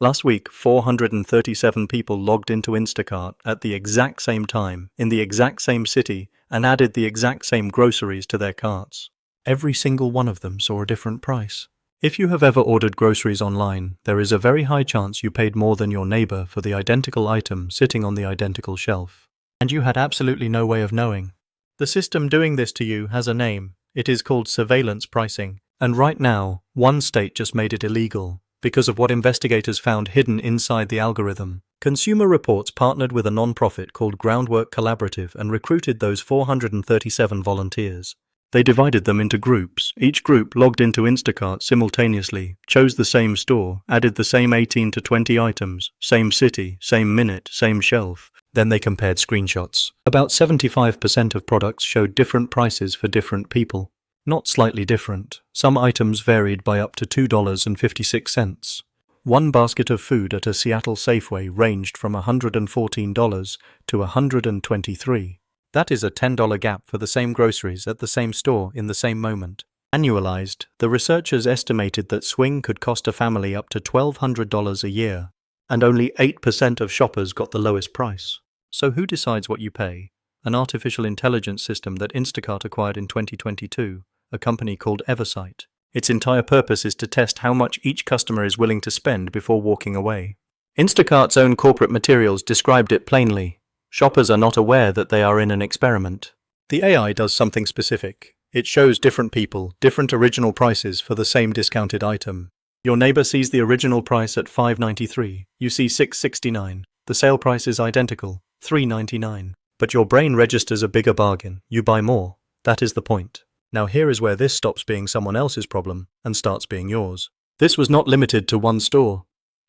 Last week, 437 people logged into Instacart at the exact same time, in the exact same city, and added the exact same groceries to their carts. Every single one of them saw a different price. If you have ever ordered groceries online, there is a very high chance you paid more than your neighbor for the identical item sitting on the identical shelf. And you had absolutely no way of knowing. The system doing this to you has a name. It is called surveillance pricing. And right now, one state just made it illegal because of what investigators found hidden inside the algorithm. Consumer Reports partnered with a non-profit called Groundwork Collaborative and recruited those 437 volunteers. They divided them into groups. Each group logged into Instacart simultaneously, chose the same store, added the same 18 to 20 items, same city, same minute, same shelf. Then they compared screenshots. About 75% of products showed different prices for different people. Not slightly different. Some items varied by up to $2.56. One basket of food at a Seattle Safeway ranged from $114 to $123. That is a $10 gap for the same groceries at the same store in the same moment. Annualized, the researchers estimated that swing could cost a family up to $1,200 a year, and only 8% of shoppers got the lowest price. So who decides what you pay? An artificial intelligence system that Instacart acquired in 2022, a company called Eversight. Its entire purpose is to test how much each customer is willing to spend before walking away. Instacart's own corporate materials described it plainly. Shoppers are not aware that they are in an experiment. The AI does something specific. It shows different people, different original prices for the same discounted item. Your neighbor sees the original price at $5.93. You see $6.69. The sale price is identical, $3.99. But your brain registers a bigger bargain. You buy more. That is the point. Now here is where this stops being someone else's problem and starts being yours. This was not limited to one store.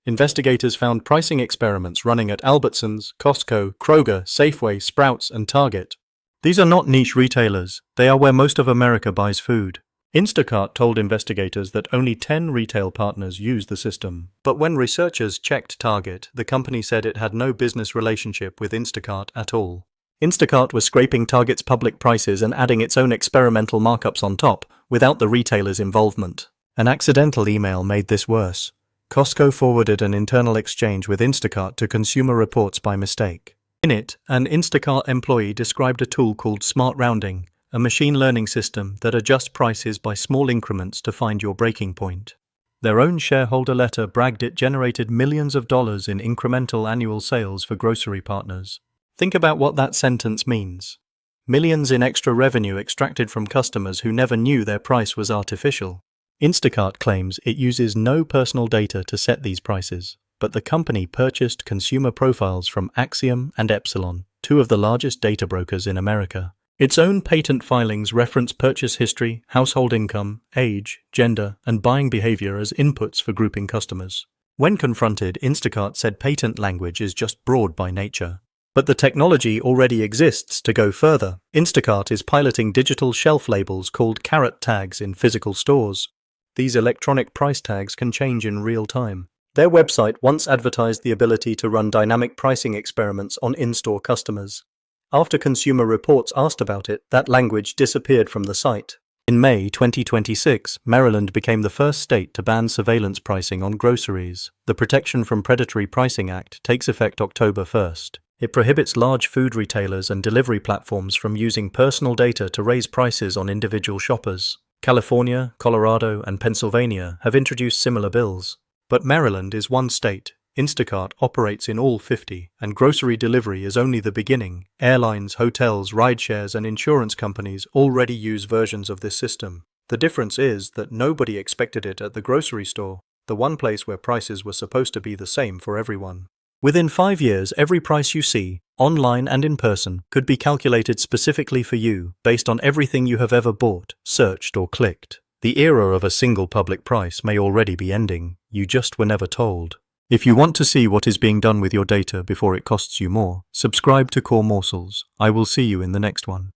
Investigators found pricing experiments running at Albertsons, Costco, Kroger, Safeway, Sprouts, and Target. These are not niche retailers. They are where most of America buys food. Instacart told investigators that only 10 retail partners use the system. But when researchers checked Target, the company said it had no business relationship with Instacart at all. Instacart was scraping Target's public prices and adding its own experimental markups on top, without the retailer's involvement. An accidental email made this worse. Costco forwarded an internal exchange with Instacart to Consumer Reports by mistake. In it, an Instacart employee described a tool called Smart Rounding, a machine learning system that adjusts prices by small increments to find your breaking point. Their own shareholder letter bragged it generated millions of dollars in incremental annual sales for grocery partners. Think about what that sentence means. Millions in extra revenue extracted from customers who never knew their price was artificial. Instacart claims it uses no personal data to set these prices, but the company purchased consumer profiles from Axiom and Epsilon, two of the largest data brokers in America. Its own patent filings reference purchase history, household income, age, gender, and buying behavior as inputs for grouping customers. When confronted, Instacart said patent language is just broad by nature. But the technology already exists to go further. Instacart is piloting digital shelf labels called carrot tags in physical stores. These electronic price tags can change in real time. Their website once advertised the ability to run dynamic pricing experiments on in-store customers. After Consumer Reports asked about it, that language disappeared from the site. In May 2026, Maryland became the first state to ban surveillance pricing on groceries. The Protection from Predatory Pricing Act takes effect October 1st. It prohibits large food retailers and delivery platforms from using personal data to raise prices on individual shoppers. California, Colorado, and Pennsylvania have introduced similar bills. But Maryland is one state. Instacart operates in all 50, and grocery delivery is only the beginning. Airlines, hotels, rideshares, and insurance companies already use versions of this system. The difference is that nobody expected it at the grocery store, the one place where prices were supposed to be the same for everyone. Within 5 years, every price you see, online and in person, could be calculated specifically for you, based on everything you have ever bought, searched, or clicked. The era of a single public price may already be ending. You just were never told. If you want to see what is being done with your data before it costs you more, subscribe to Core Morsels. I will see you in the next one.